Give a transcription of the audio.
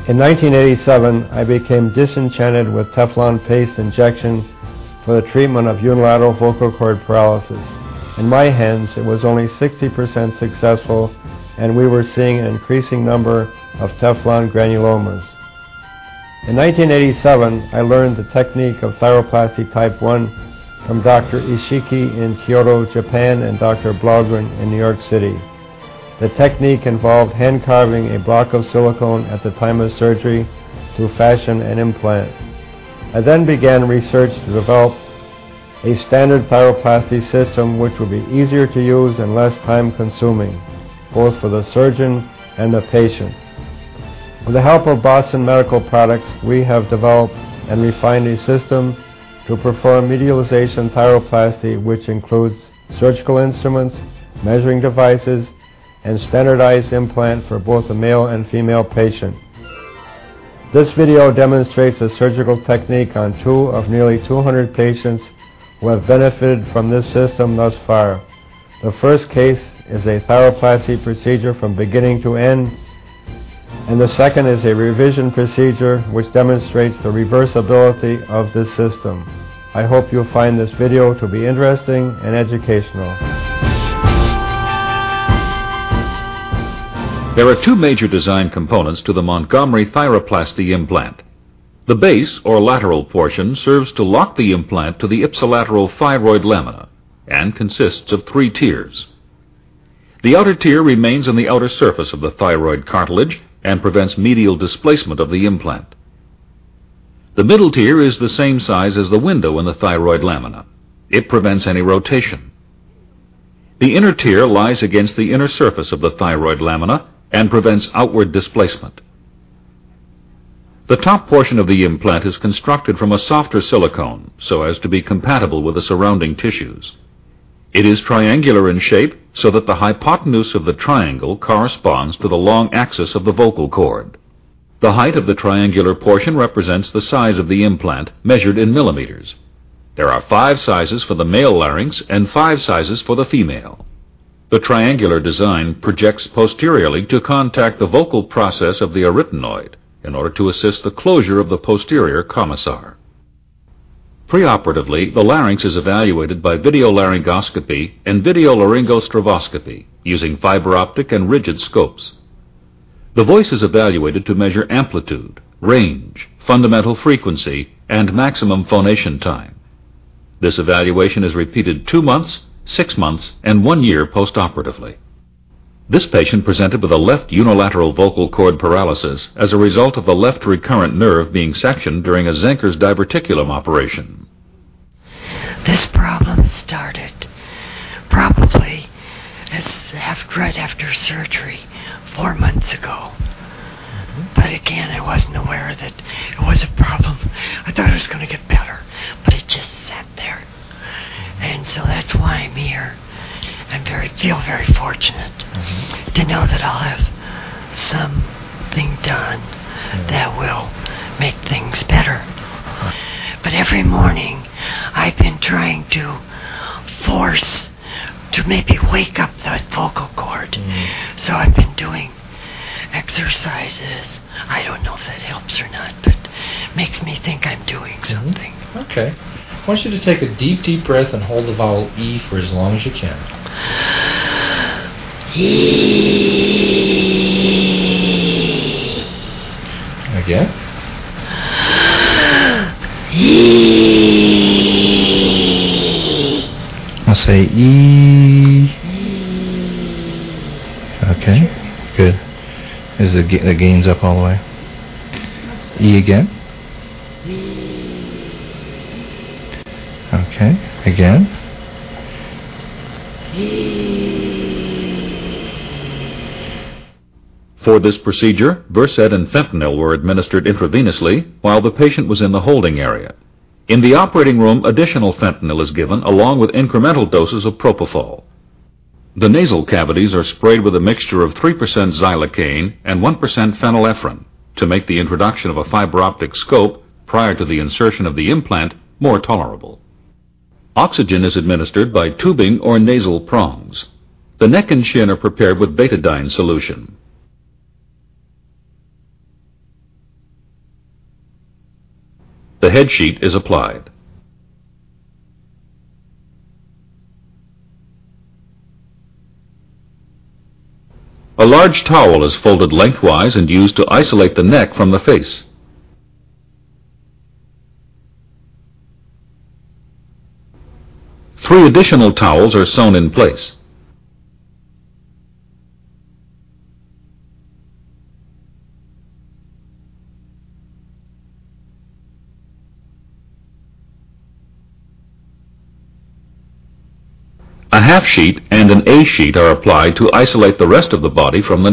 In 1987, I became disenchanted with Teflon paste injection for the treatment of unilateral vocal cord paralysis. In my hands, it was only 60% successful, and we were seeing an increasing number of Teflon granulomas. In 1987, I learned the technique of thyroplasty type 1 from Dr. Ishiki in Kyoto, Japan, and Dr. Blaugrund in New York City. The technique involved hand carving a block of silicone at the time of surgery to fashion an implant. I then began research to develop a standard thyroplasty system which would be easier to use and less time-consuming, both for the surgeon and the patient. With the help of Boston Medical Products, we have developed and refined a system to perform medialization thyroplasty, which includes surgical instruments, measuring devices, and standardized implant for both the male and female patient. This video demonstrates a surgical technique on 2 of nearly 200 patients who have benefited from this system thus far. The first case is a thyroplasty procedure from beginning to end, and the second is a revision procedure which demonstrates the reversibility of this system. I hope you'll find this video to be interesting and educational. There are 2 major design components to the Montgomery Thyroplasty implant. The base, or lateral portion, serves to lock the implant to the ipsilateral thyroid lamina and consists of 3 tiers. The outer tier remains on the outer surface of the thyroid cartilage and prevents medial displacement of the implant. The middle tier is the same size as the window in the thyroid lamina. It prevents any rotation. The inner tier lies against the inner surface of the thyroid lamina and prevents outward displacement. The top portion of the implant is constructed from a softer silicone so as to be compatible with the surrounding tissues. It is triangular in shape so that the hypotenuse of the triangle corresponds to the long axis of the vocal cord. The height of the triangular portion represents the size of the implant, measured in millimeters. There are 5 sizes for the male larynx and 5 sizes for the female. The triangular design projects posteriorly to contact the vocal process of the arytenoid in order to assist the closure of the posterior commissar. Preoperatively, the larynx is evaluated by videolaryngoscopy and videolaryngostrovoscopy using fiber optic and rigid scopes. The voice is evaluated to measure amplitude, range, fundamental frequency, and maximum phonation time. This evaluation is repeated 2 months, 6 months, and 1 year postoperatively. This patient presented with a left unilateral vocal cord paralysis as a result of the left recurrent nerve being sectioned during a Zenker's diverticulum operation. This problem started probably right after surgery 4 months ago. But again, I wasn't aware that it was a problem. I thought it was going to get better, but it just sat there. And so that's why I'm here. I feel very fortunate to know that I'll have something done that will make things better. But every morning I've been trying to force to maybe wake up that vocal cord. So I've been doing exercises. I don't know if that helps or not, but makes me think I'm doing something. Okay. I want you to take a deep, deep breath and hold the vowel E for as long as you can. E. Again. E. I'll say E. Okay, good. Is the gains up all the way? E again. Okay, again. For this procedure, Versed and fentanyl were administered intravenously while the patient was in the holding area. In the operating room, additional fentanyl is given along with incremental doses of propofol. The nasal cavities are sprayed with a mixture of 3% xylocaine and 1% phenylephrine to make the introduction of a fiber optic scope prior to the insertion of the implant more tolerable. Oxygen is administered by tubing or nasal prongs. The neck and chin are prepared with betadine solution. the head sheet is applied. A large towel is folded lengthwise and used to isolate the neck from the face. Three additional towels are sewn in place. A half sheet and an A sheet are applied to isolate the rest of the body from the